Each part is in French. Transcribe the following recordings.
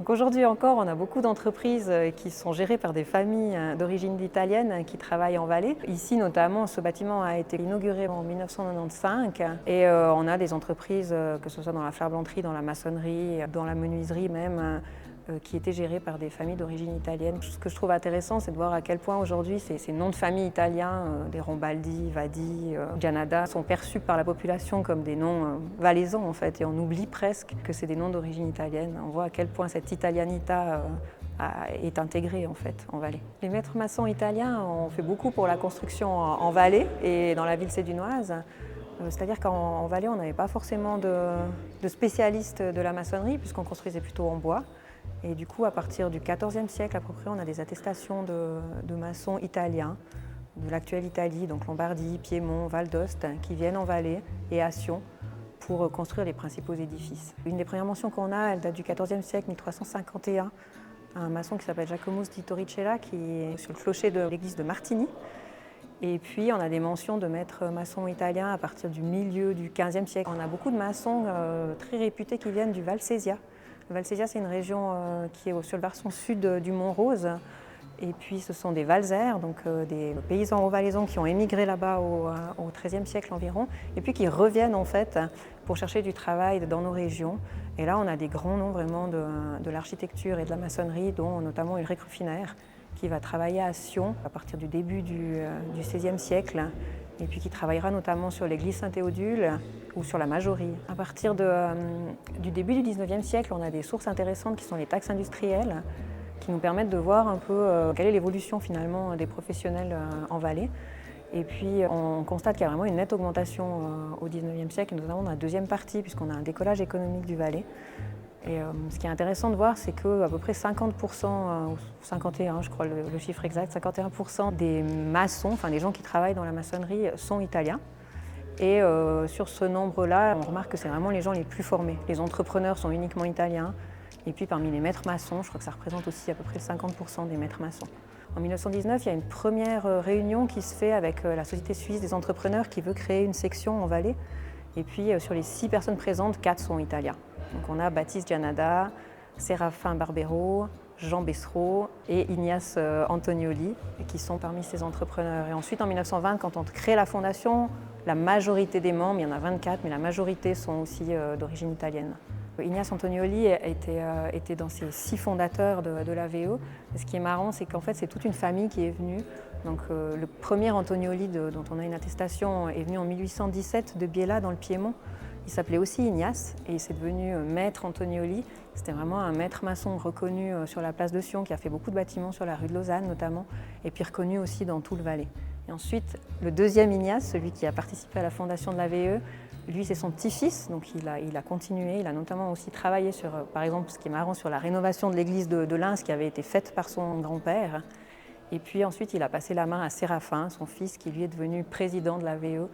Donc aujourd'hui encore, on a beaucoup d'entreprises qui sont gérées par des familles d'origine italienne qui travaillent en Valais. Ici notamment, ce bâtiment a été inauguré en 1995 et on a des entreprises, que ce soit dans la fleur-blanterie, dans la maçonnerie, dans la menuiserie même, qui étaient gérées par des familles d'origine italienne. Ce que je trouve intéressant, c'est de voir à quel point aujourd'hui ces noms de famille italiens, des Rambaldi, Vadi, Gianada, sont perçus par la population comme des noms valaisans en fait, et on oublie presque que c'est des noms d'origine italienne. On voit à quel point cette italianita est intégrée en fait en Valais. Les maîtres maçons italiens ont fait beaucoup pour la construction en Valais et dans la ville sédunoise. C'est-à-dire qu'en Valais, on n'avait pas forcément de spécialistes de la maçonnerie puisqu'on construisait plutôt en bois. Et du coup, à partir du XIVe siècle, à peu près, on a des attestations de maçons italiens, de l'actuelle Italie, donc Lombardie, Piémont, Val d'Oste, qui viennent en Valais et à Sion pour construire les principaux édifices. Une des premières mentions qu'on a, elle date du XIVe siècle, 1351, un maçon qui s'appelle Giacomo di Torricella, qui est sur le clocher de l'église de Martigny. Et puis, on a des mentions de maîtres maçons italiens à partir du milieu du XVe siècle. On a beaucoup de maçons très réputés qui viennent du Val Sesia. Le Val Sesia, c'est une région qui est sur le versant sud du Mont Rose. Et puis, ce sont des Valsaires, donc des paysans haut-valaisans qui ont émigré là-bas au XIIIe siècle environ, et puis qui reviennent en fait pour chercher du travail dans nos régions. Et là, on a des grands noms vraiment de l'architecture et de la maçonnerie, dont notamment Ulrich Ruffiner, qui va travailler à Sion à partir du début du XVIe siècle, et puis qui travaillera notamment sur l'église Saint-Théodule ou sur la Majorie. À partir du début du XIXe siècle, on a des sources intéressantes qui sont les taxes industrielles, qui nous permettent de voir un peu quelle est l'évolution finalement des professionnels en Valais. Et puis on constate qu'il y a vraiment une nette augmentation au XIXe siècle, notamment dans la deuxième partie, puisqu'on a un décollage économique du Valais. Et ce qui est intéressant de voir, c'est qu'à peu près 50%, ou 51 je crois le chiffre exact, 51% des maçons, enfin des gens qui travaillent dans la maçonnerie, sont italiens. Et sur ce nombre-là, on remarque que c'est vraiment les gens les plus formés. Les entrepreneurs sont uniquement italiens. Et puis parmi les maîtres maçons, je crois que ça représente aussi à peu près 50% des maîtres maçons. En 1919, il y a une première réunion qui se fait avec la Société suisse des entrepreneurs qui veut créer une section en Valais. Et puis sur les 6 personnes présentes, 4 sont italiens. Donc on a Baptiste Gianada, Séraphin Barbero, Jean Bessereau et Ignace Antonioli qui sont parmi ces entrepreneurs. Et ensuite en 1920, quand on crée la fondation, la majorité des membres, il y en a 24, mais la majorité sont aussi d'origine italienne. Ignace Antonioli était dans ces 6 fondateurs de l'AVE. Et ce qui est marrant, c'est qu'en fait, c'est toute une famille qui est venue. Donc, le premier Antonioli dont on a une attestation est venu en 1817 de Biella, dans le Piémont. Il s'appelait aussi Ignace et il s'est devenu maître Antonioli. C'était vraiment un maître maçon reconnu sur la place de Sion, qui a fait beaucoup de bâtiments sur la rue de Lausanne notamment, et puis reconnu aussi dans tout le Valais. Et ensuite, le deuxième Ignace, celui qui a participé à la fondation de l'AVE, lui, c'est son petit-fils, donc il a continué. Il a notamment aussi travaillé sur, par exemple, ce qui est marrant, sur la rénovation de l'église de Lens qui avait été faite par son grand-père. Et puis ensuite, il a passé la main à Séraphin, son fils, qui lui est devenu président de l'AVE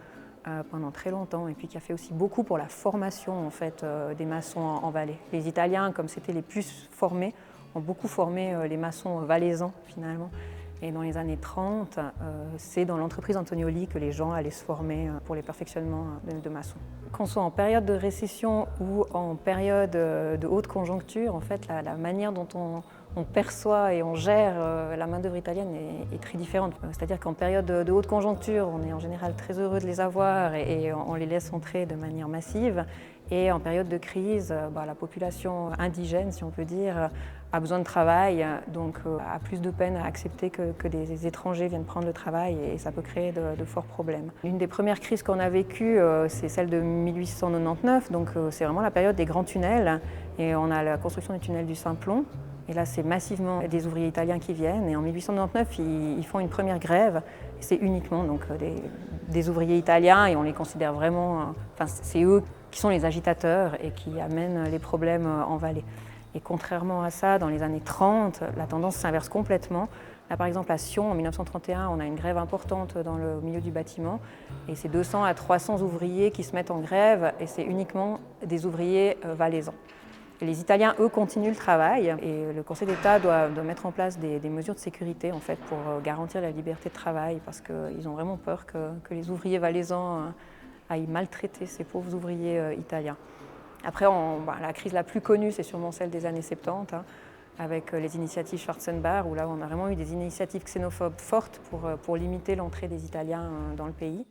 pendant très longtemps, et puis qui a fait aussi beaucoup pour la formation en fait, des maçons en Valais. Les Italiens, comme c'était les plus formés, ont beaucoup formé les maçons valaisans finalement. Et dans les années 30, c'est dans l'entreprise Antonioli que les gens allaient se former pour les perfectionnements de maçons. Qu'on soit en période de récession ou en période de haute conjoncture, en fait, la manière dont on perçoit et on gère la main-d'œuvre italienne est très différente. C'est-à-dire qu'en période de haute conjoncture, on est en général très heureux de les avoir et on les laisse entrer de manière massive. Et en période de crise, la population indigène, si on peut dire, a besoin de travail, donc a plus de peine à accepter que des étrangers viennent prendre le travail et ça peut créer de forts problèmes. Une des premières crises qu'on a vécues, c'est celle de 1899, donc c'est vraiment la période des grands tunnels et on a la construction du tunnel du Simplon. Et là, c'est massivement des ouvriers italiens qui viennent. Et en 1899, ils font une première grève. C'est uniquement donc, des ouvriers italiens et on les considère vraiment... c'est eux qui sont les agitateurs et qui amènent les problèmes en Valais. Et contrairement à ça, dans les années 30, la tendance s'inverse complètement. Là, par exemple, à Sion, en 1931, on a une grève importante dans le milieu du bâtiment. Et c'est 200 à 300 ouvriers qui se mettent en grève et c'est uniquement des ouvriers valaisans. Les Italiens, eux, continuent le travail et le Conseil d'État doit mettre en place des mesures de sécurité en fait, pour garantir la liberté de travail parce qu'ils ont vraiment peur que les ouvriers valaisans aillent maltraiter ces pauvres ouvriers italiens. Après, la crise la plus connue, c'est sûrement celle des années 70, hein, avec les initiatives Schwarzenbach, où là, on a vraiment eu des initiatives xénophobes fortes pour limiter l'entrée des Italiens dans le pays.